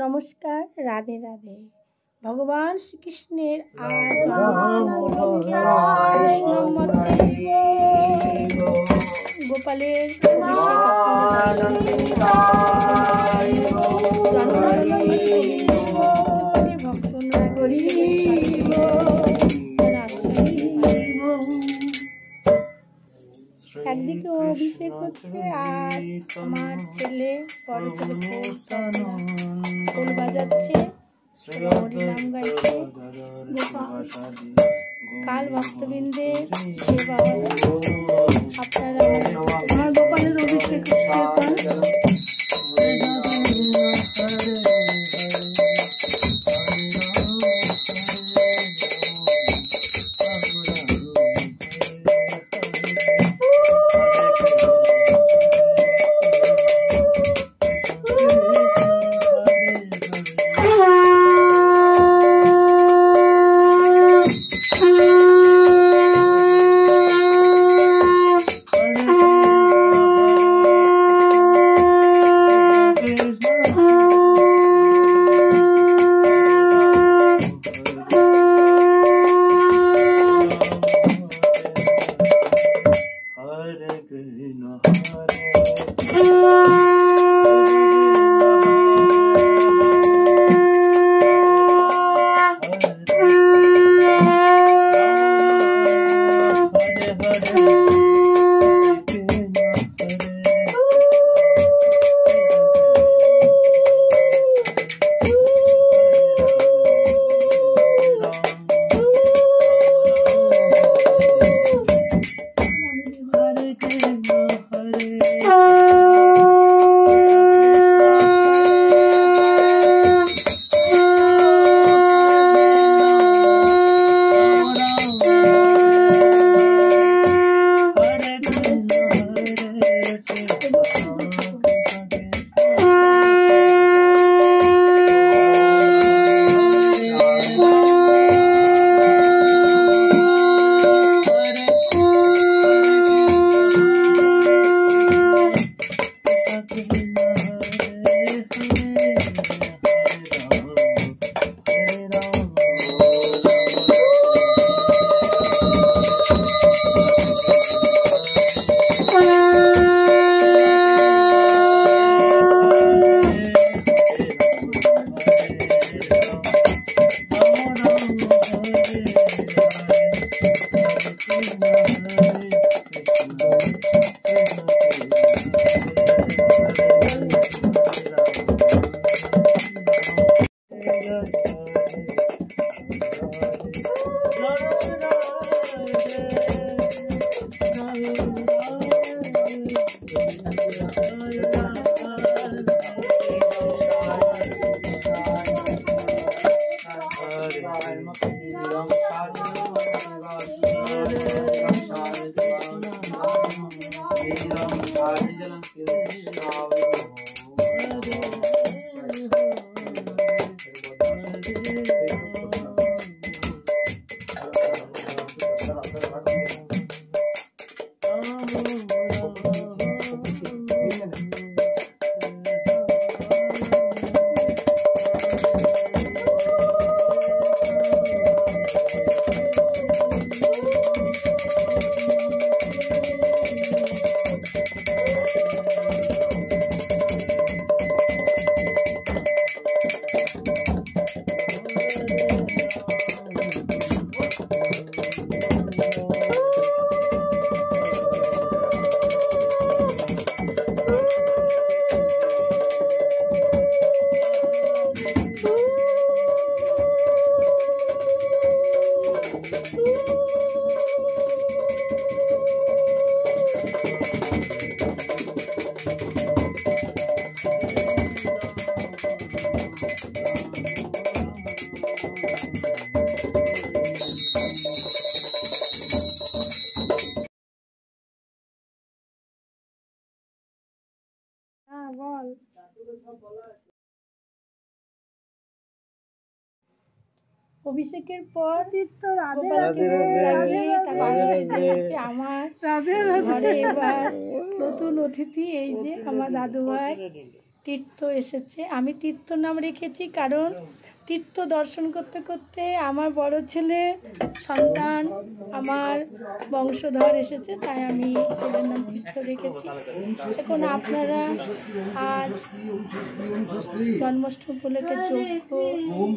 নমস্কার, রাধে রাধে। ভগবান শ্রীকৃষ্ণের আজ জন্মতিথি উপলক্ষে বৈষ্ণব মতে গোপালের অভিষেক আপনারা দর্শন করুন। ভক্ত নাগরী একদিকে অভিষেক হচ্ছে আর আমার ছেলে বড় ছেলে ফুল বাজাচ্ছে, হরিনাম গাইছে। কাল ভক্তবৃন্দের সেবা আপনারা আমার গোপালের অভিষেক হচ্ছে। অভিষেকের পর আমার ঘরে এবার নতুন অতিথি, এই যে আমার দাদু ভাই তীর্থ এসেছে। আমি তীর্থ নাম রেখেছি কারণ তীর্থ দর্শন করতে করতে আমার বড় ছেলের সন্তান, আমার বংশধর এসেছে, তাই আমি ছেলের নাম তীর্থ রেখেছি। এখন আপনারা আজ জন্মাষ্টমী উপলক্ষে যজ্ঞ এবং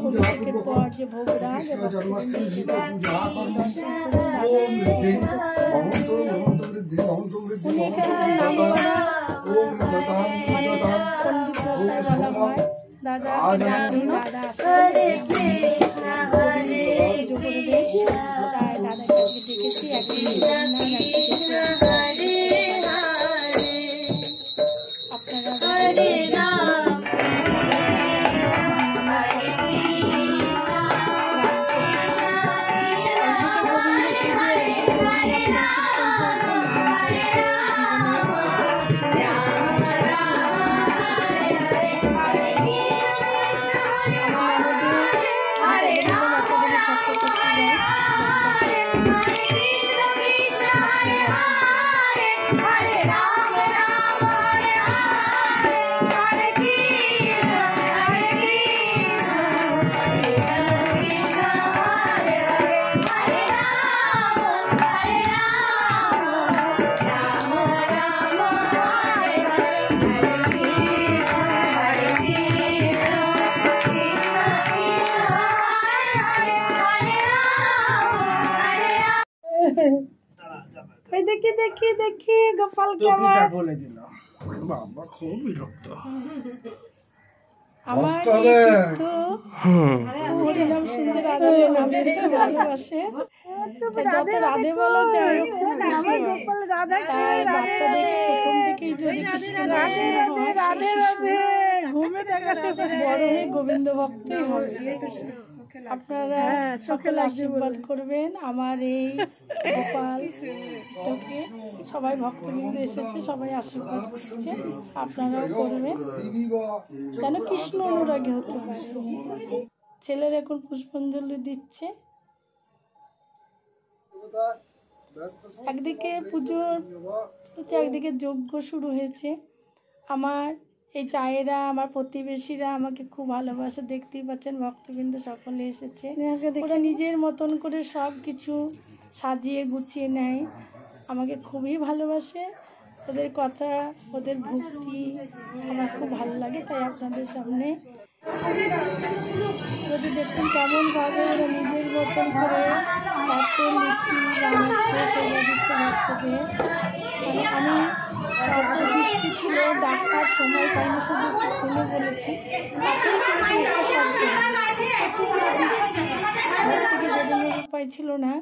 অভিষেকের পর যে ভোগরাগ এবং দর্শন উনি এখানকার নাম করা মানে পণ্ডিত মশাই বলা হয়। দাদা দাদা আসে পুজো করে দেয়, তাই দাদাকে দেখেছি। দেখি দেখি দেখি গোপালকে আমার বলে দিল, বাবা খুব বিরক্ত। আমার হরিনাম সুন্দর রাধে নাম শুনতে ভালোবাসে, যত রাধে বলা যায় খুব খুশি হয়। তাই বাচ্চাদেরকে প্রথম থেকেই যদি কৃষ্ণ নাম বড় হয়ে গোবিন্দ ভক্তই হবে। আপনারা সকলে আশীর্বাদ করবেন আমার এই গোপাল তোকে। সবাই ভক্তবৃন্দ এসেছে, সবাই আশীর্বাদ করছে, আপনারাও করবেন যেন কৃষ্ণ অনুরাগী হতে পারে। ছেলের এখন পুষ্পাঞ্জলি দিচ্ছে। একদিকে পুজো হচ্ছে, একদিকে যজ্ঞ শুরু হয়েছে। আমার এই চায়েরা, আমার প্রতিবেশীরা আমাকে খুব ভালোবাসে, দেখতেই পাচ্ছেন ভক্তবৃন্দ সকলে এসেছে। ওরা নিজের মতন করে সব কিছু সাজিয়ে গুছিয়ে নেয়, আমাকে খুবই ভালোবাসে। ওদের কথা, ওদের ভক্তি আমার খুব ভালো লাগে। তাই আপনাদের সামনে যদি দেখুন কেমনভাবে ওরা নিজের মতন করে এত লুচি বানাচ্ছে, সেগুলো দিচ্ছে ভক্তদের। মানে আমি এত বৃষ্টি ছিল, ডাক্তার সময় পাইনি, শুধু একটু ফোনে বলেছি, তাতেই কিন্তু এসে সব প্রচুর বৃষ্টি, ঘর থেকে বেরোনোর উপায় ছিল না।